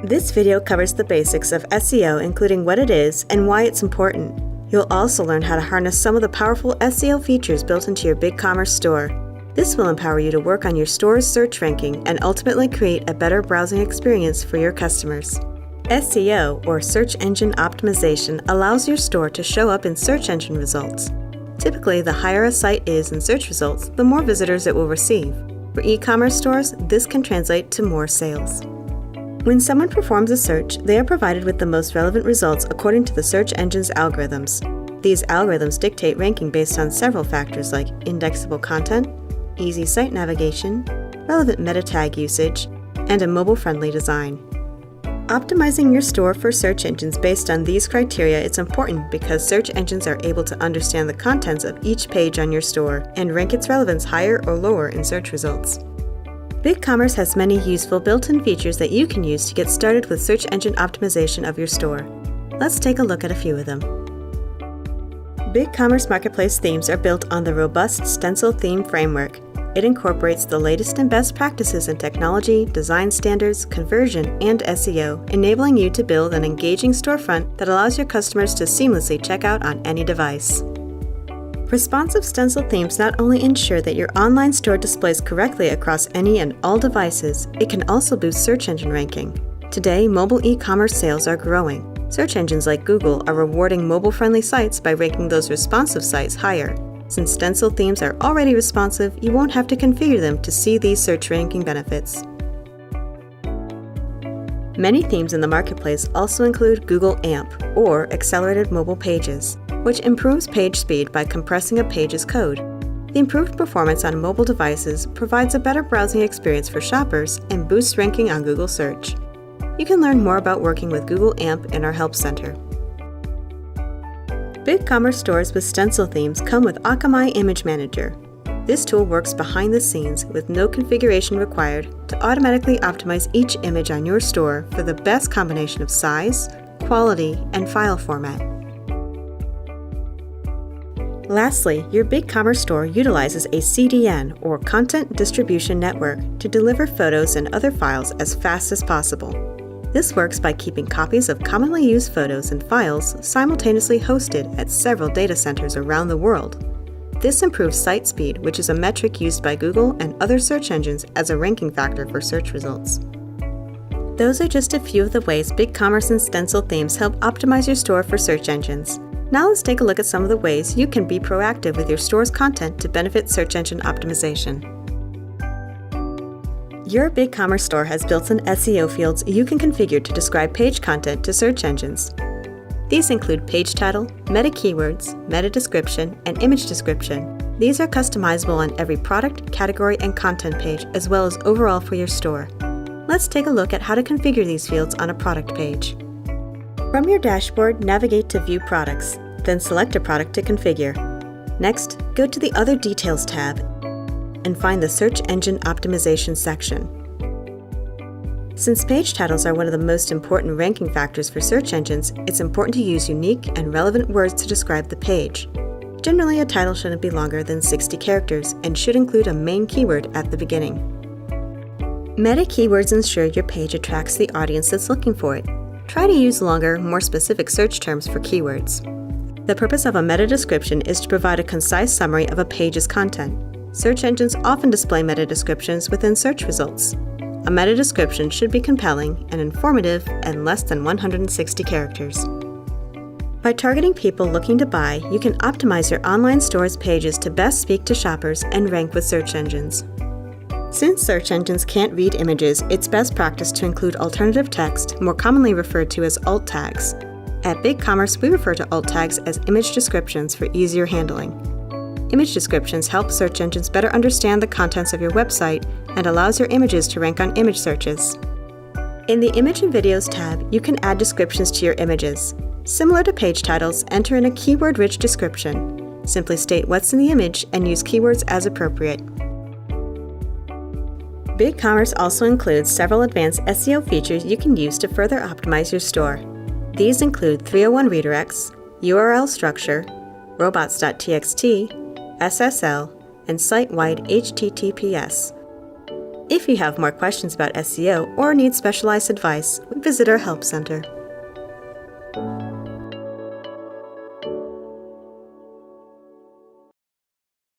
This video covers the basics of SEO, including what it is and why it's important. You'll also learn how to harness some of the powerful SEO features built into your BigCommerce store. This will empower you to work on your store's search ranking and ultimately create a better browsing experience for your customers. SEO, or Search Engine Optimization, allows your store to show up in search engine results. Typically, the higher a site is in search results, the more visitors it will receive. For e-commerce stores, this can translate to more sales. When someone performs a search, they are provided with the most relevant results according to the search engine's algorithms. These algorithms dictate ranking based on several factors like indexable content, easy site navigation, relevant meta tag usage, and a mobile-friendly design. Optimizing your store for search engines based on these criteria is important because search engines are able to understand the contents of each page on your store and rank its relevance higher or lower in search results. BigCommerce has many useful built-in features that you can use to get started with search engine optimization of your store. Let's take a look at a few of them. BigCommerce Marketplace themes are built on the robust Stencil theme framework. It incorporates the latest and best practices in technology, design standards, conversion, and SEO, enabling you to build an engaging storefront that allows your customers to seamlessly check out on any device. Responsive stencil themes not only ensure that your online store displays correctly across any and all devices, it can also boost search engine ranking. Today, mobile e-commerce sales are growing. Search engines like Google are rewarding mobile-friendly sites by ranking those responsive sites higher. Since stencil themes are already responsive, you won't have to configure them to see these search ranking benefits. Many themes in the marketplace also include Google AMP, or Accelerated Mobile Pages, which improves page speed by compressing a page's code. The improved performance on mobile devices provides a better browsing experience for shoppers and boosts ranking on Google Search. You can learn more about working with Google AMP in our Help Center. BigCommerce stores with stencil themes come with Akamai Image Manager. This tool works behind the scenes with no configuration required to automatically optimize each image on your store for the best combination of size, quality, and file format. Lastly, your BigCommerce store utilizes a CDN, or Content Distribution Network, to deliver photos and other files as fast as possible. This works by keeping copies of commonly used photos and files simultaneously hosted at several data centers around the world. This improves site speed, which is a metric used by Google and other search engines as a ranking factor for search results. Those are just a few of the ways BigCommerce and stencil themes help optimize your store for search engines. Now let's take a look at some of the ways you can be proactive with your store's content to benefit search engine optimization. Your BigCommerce store has built-in SEO fields you can configure to describe page content to search engines. These include page title, meta keywords, meta description, and image description. These are customizable on every product, category, and content page, as well as overall for your store. Let's take a look at how to configure these fields on a product page. From your dashboard, navigate to View Products, then select a product to configure. Next, go to the Other Details tab and find the Search Engine Optimization section. Since page titles are one of the most important ranking factors for search engines, it's important to use unique and relevant words to describe the page. Generally, a title shouldn't be longer than 60 characters and should include a main keyword at the beginning. Meta keywords ensure your page attracts the audience that's looking for it. Try to use longer, more specific search terms for keywords. The purpose of a meta description is to provide a concise summary of a page's content. Search engines often display meta descriptions within search results. A meta description should be compelling and informative and less than 160 characters. By targeting people looking to buy, you can optimize your online store's pages to best speak to shoppers and rank with search engines. Since search engines can't read images, it's best practice to include alternative text, more commonly referred to as alt tags. At BigCommerce, we refer to alt tags as image descriptions for easier handling. Image descriptions help search engines better understand the contents of your website and allows your images to rank on image searches. In the Image and Videos tab, you can add descriptions to your images. Similar to page titles, enter in a keyword-rich description. Simply state what's in the image and use keywords as appropriate. BigCommerce also includes several advanced SEO features you can use to further optimize your store. These include 301 redirects, URL structure, robots.txt, SSL, and site-wide HTTPS. If you have more questions about SEO or need specialized advice, visit our Help Center.